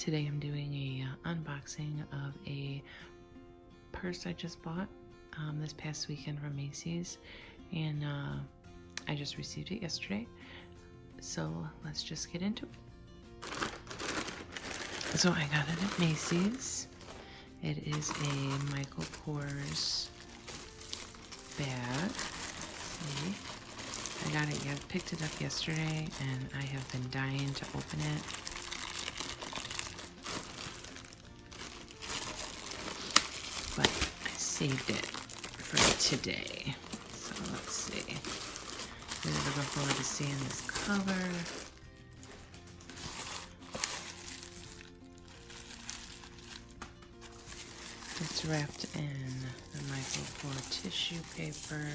Today I'm doing a unboxing of a purse I just bought this past weekend from Macy's, and I just received it yesterday. So let's just get into it. So I got it at Macy's. It is a Michael Kors bag. See? I got it, picked it up yesterday, and I have been dying to open it. But I saved it for today. So let's see. Really looking forward to seeing this color. It's wrapped in the Michael Kors tissue paper.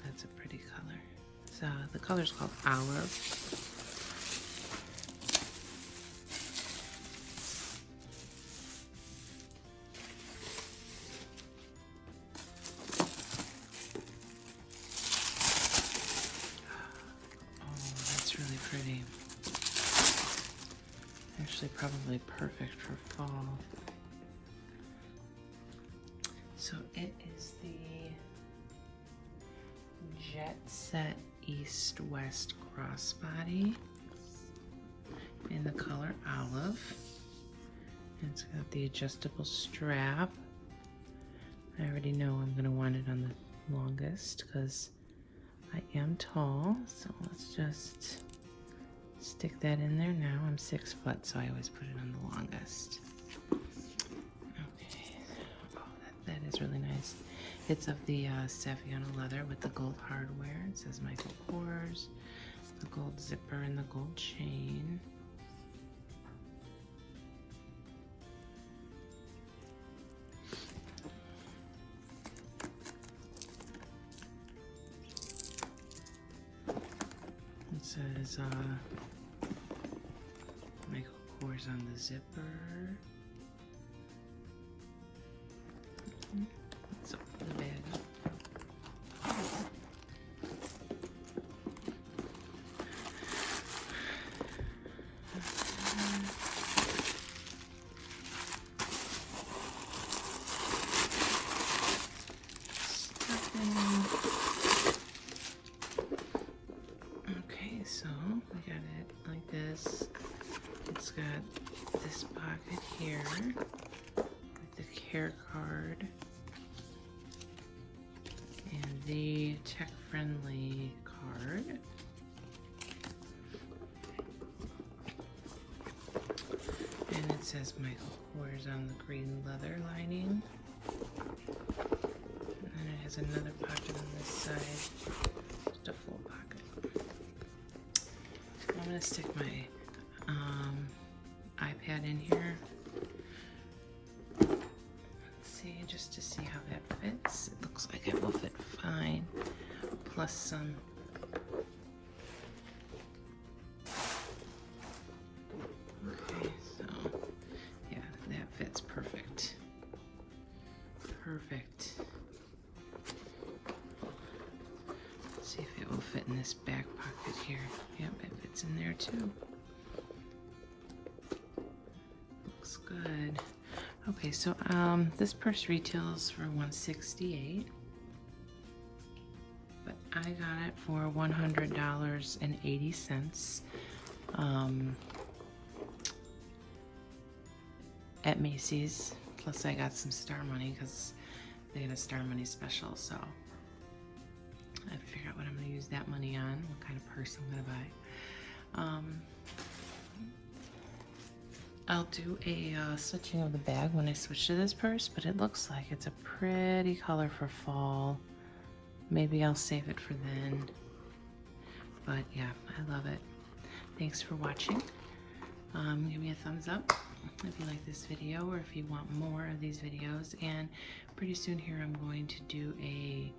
That's a pretty color. So the color's called Olive. Really pretty. Actually, probably perfect for fall. So it is the Jet Set East West Crossbody in the color Olive. It's got the adjustable strap. I already know I'm going to want it on the longest because I am tall, so let's just stick that in there now. I'm 6 foot, so I always put it on the longest. Okay, oh, that is really nice. It's of the Saviano leather with the gold hardware. It says Michael Kors, the gold zipper and the gold chain. It says Michael Kors on the zipper. Let's open the bag up. So we got it like this. It's got this pocket here with the care card and the tech-friendly card. And it says Michael Kors on the green leather lining. And then it has another pocket on this side, just a full pocket. I'm going to stick my iPad in here. Let's see, just to see how that fits. It looks like it will fit fine. Plus some. Okay, so yeah, that fits perfect. Perfect. Let's see if it will fit in this back pocket here. Yep, it fits in there too. Looks good. Okay, so this purse retails for $168, but I got it for $100.80 at Macy's. Plus I got some Star Money because they had a Star Money special, so I have to figure out what I'm going to use that money on, what kind of purse I'm going to buy. I'll do a switching of the bag when I switch to this purse, but it looks like it's a pretty color for fall. Maybe I'll save it for then. But yeah, I love it. Thanks for watching. Give me a thumbs up if you like this video or if you want more of these videos. And pretty soon here I'm going to do a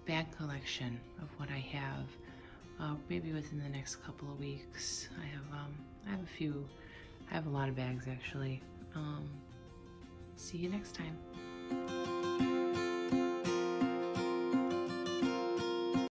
bag collection of what I have maybe within the next couple of weeks. I have a lot of bags actually. See you next time.